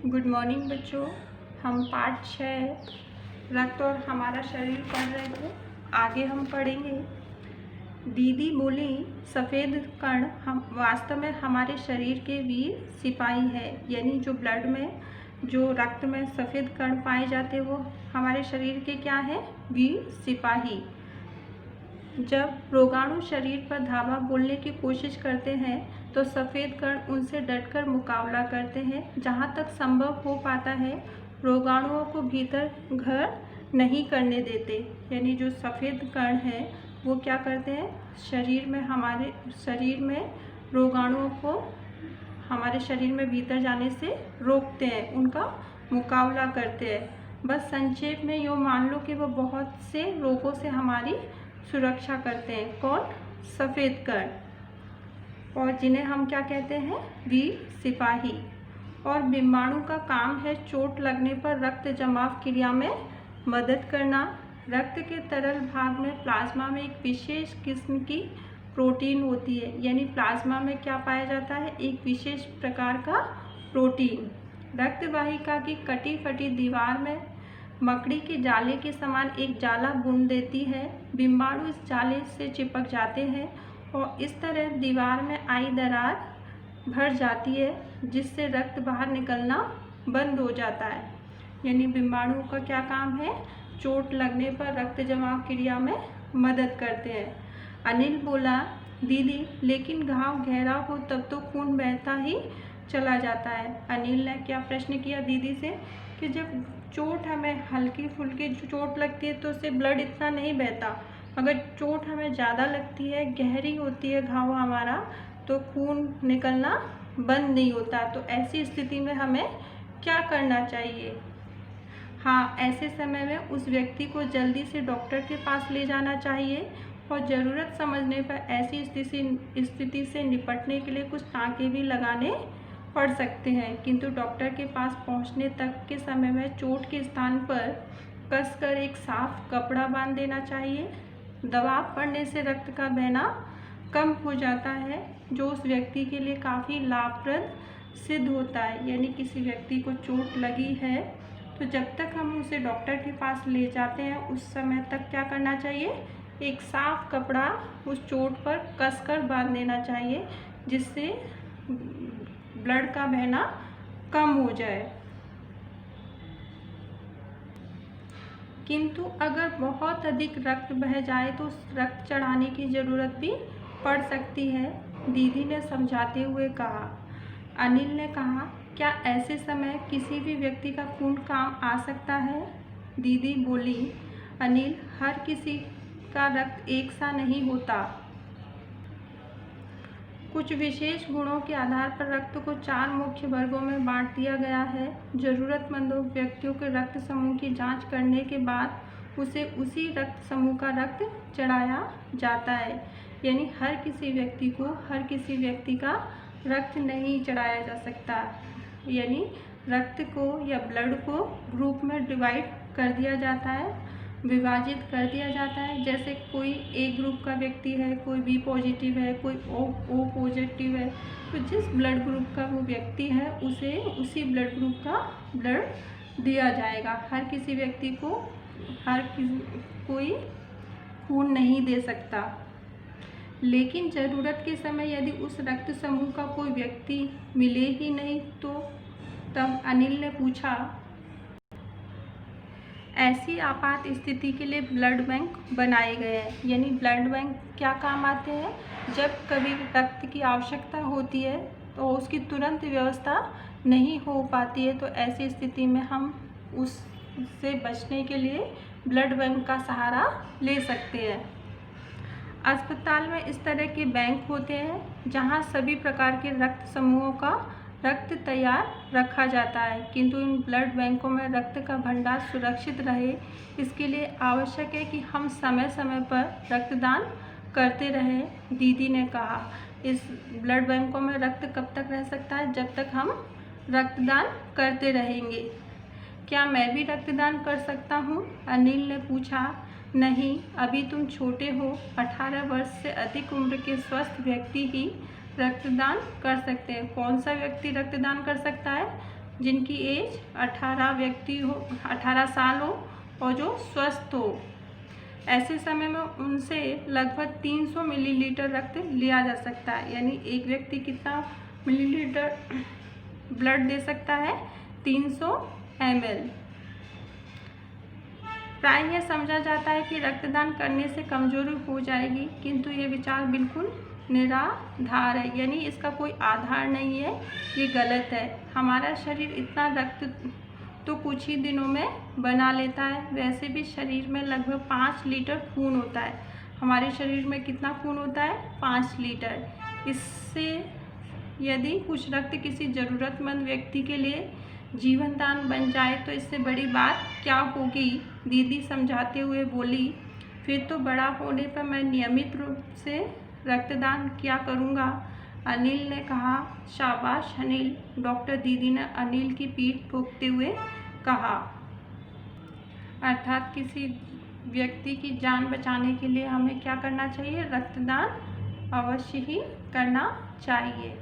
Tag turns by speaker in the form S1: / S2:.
S1: Good morning बच्चों। हम पाठ 6 रक्त और हमारा शरीर पढ़ रहे थे। आगे हम पढ़ेंगे। दीदी बोली, सफ़ेद कण हम वास्तव में हमारे शरीर के वीर सिपाही है। यानी जो ब्लड में, जो रक्त में सफ़ेद कण पाए जाते हैं वो हमारे शरीर के क्या है? वीर सिपाही। जब रोगाणु शरीर पर धावा बोलने की कोशिश करते हैं तो सफ़ेद कण उनसे डटकर मुकाबला करते हैं। जहाँ तक संभव हो पाता है रोगाणुओं को भीतर घर नहीं करने देते। यानी जो सफ़ेद कण है वो क्या करते हैं? शरीर में, हमारे शरीर में रोगाणुओं को हमारे शरीर में भीतर जाने से रोकते हैं, उनका मुकाबला करते हैं। बस संक्षेप में यूँ मान लो कि वो बहुत से रोगों से हमारी सुरक्षा करते हैं। कौन? सफ़ेद कण। और जिन्हें हम क्या कहते हैं? वीर सिपाही। और बिम्बाणु का काम है चोट लगने पर रक्त जमाव क्रिया में मदद करना। रक्त के तरल भाग में प्लाज्मा में एक विशेष किस्म की प्रोटीन होती है। यानी प्लाज्मा में क्या पाया जाता है? एक विशेष प्रकार का प्रोटीन। रक्त वाहिका की कटी फटी दीवार में मकड़ी के जाले के समान एक जाला बुन देती है। बिम्बाणु इस जाले से चिपक जाते हैं और इस तरह दीवार में आई दरार भर जाती है, जिससे रक्त बाहर निकलना बंद हो जाता है। यानी बिम्बाणु का क्या काम है? चोट लगने पर रक्त जमाव क्रिया में मदद करते हैं। अनिल बोला, दीदी लेकिन घाव गहरा हो तब तो खून बहता ही चला जाता है। अनिल ने क्या प्रश्न किया दीदी से कि जब चोट हमें हल्की फुल्की चोट लगती है तो उससे ब्लड इतना नहीं बहता, अगर चोट हमें ज़्यादा लगती है, गहरी होती है घाव हमारा, तो खून निकलना बंद नहीं होता। तो ऐसी स्थिति में हमें क्या करना चाहिए? हाँ, ऐसे समय में उस व्यक्ति को जल्दी से डॉक्टर के पास ले जाना चाहिए और ज़रूरत समझने पर ऐसी स्थिति से निपटने के लिए कुछ टाँके भी लगाने पड़ सकते हैं। किंतु डॉक्टर के पास पहुंचने तक के समय में चोट के स्थान पर कसकर एक साफ कपड़ा बांध देना चाहिए। दबाव पड़ने से रक्त का बहना कम हो जाता है, जो उस व्यक्ति के लिए काफ़ी लाभप्रद सिद्ध होता है। यानी किसी व्यक्ति को चोट लगी है तो जब तक हम उसे डॉक्टर के पास ले जाते हैं उस समय तक क्या करना चाहिए? एक साफ कपड़ा उस चोट पर कसकर बांध देना चाहिए, जिससे ब्लड का बहना कम हो जाए। किंतु अगर बहुत अधिक रक्त बह जाए तो रक्त चढ़ाने की ज़रूरत भी पड़ सकती है, दीदी ने समझाते हुए कहा। अनिल ने कहा, क्या ऐसे समय किसी भी व्यक्ति का खून काम आ सकता है? दीदी बोली, अनिल, हर किसी का रक्त एक सा नहीं होता। कुछ विशेष गुणों के आधार पर रक्त को 4 मुख्य वर्गों में बांट दिया गया है। ज़रूरतमंदों व्यक्तियों के रक्त समूह की जांच करने के बाद उसे उसी रक्त समूह का रक्त चढ़ाया जाता है। यानी हर किसी व्यक्ति का रक्त नहीं चढ़ाया जा सकता। यानी रक्त को या ब्लड को ग्रुप में डिवाइड कर दिया जाता है, विभाजित कर दिया जाता है। जैसे कोई ए ग्रुप का व्यक्ति है, कोई बी पॉजिटिव है, कोई ओ पॉजिटिव है, तो जिस ब्लड ग्रुप का वो व्यक्ति है उसे उसी ब्लड ग्रुप का ब्लड दिया जाएगा। हर किसी व्यक्ति को कोई खून नहीं दे सकता। लेकिन ज़रूरत के समय यदि उस रक्त समूह का कोई व्यक्ति मिले ही नहीं तो तब अनिल ने पूछा, ऐसी आपात स्थिति के लिए ब्लड बैंक बनाए गए हैं। यानी ब्लड बैंक क्या काम आते हैं? जब कभी रक्त की आवश्यकता होती है तो उसकी तुरंत व्यवस्था नहीं हो पाती है, तो ऐसी स्थिति में हम उससे बचने के लिए ब्लड बैंक का सहारा ले सकते हैं। अस्पताल में इस तरह के बैंक होते हैं जहां सभी प्रकार के रक्त समूहों का रक्त तैयार रखा जाता है। किंतु इन ब्लड बैंकों में रक्त का भंडार सुरक्षित रहे, इसके लिए आवश्यक है कि हम समय समय पर रक्तदान करते रहें। दीदी ने कहा, इस ब्लड बैंकों में रक्त कब तक रह सकता है? जब तक हम रक्तदान करते रहेंगे। क्या मैं भी रक्तदान कर सकता हूँ? अनिल ने पूछा। नहीं, अभी तुम छोटे हो। 18 वर्ष से अधिक उम्र के स्वस्थ व्यक्ति ही रक्तदान कर सकते हैं। कौन सा व्यक्ति रक्तदान कर सकता है? जिनकी एज 18 साल हो और जो स्वस्थ हो। ऐसे समय में उनसे लगभग 300 मिलीलीटर रक्त लिया जा सकता है। यानी एक व्यक्ति कितना मिलीलीटर ब्लड दे सकता है? 300 ml। प्राय यह समझा जाता है कि रक्तदान करने से कमजोरी हो जाएगी, किंतु ये विचार बिल्कुल निराधार है, यानी इसका कोई आधार नहीं है, ये गलत है। हमारा शरीर इतना रक्त तो कुछ ही दिनों में बना लेता है। वैसे भी शरीर में लगभग 5 लीटर खून होता है। हमारे शरीर में कितना खून होता है? 5 लीटर। इससे यदि कुछ रक्त किसी ज़रूरतमंद व्यक्ति के लिए जीवन दान बन जाए तो इससे बड़ी बात क्या होगी? दीदी समझाते हुए बोली। फिर तो बड़ा होने पर मैं नियमित रूप से रक्तदान किया करूँगा। अनिल ने कहा। शाबाश अनिल, डॉक्टर दीदी ने अनिल की पीठ ठोकते हुए कहा। अर्थात किसी व्यक्ति की जान बचाने के लिए हमें क्या करना चाहिए? रक्तदान अवश्य ही करना चाहिए।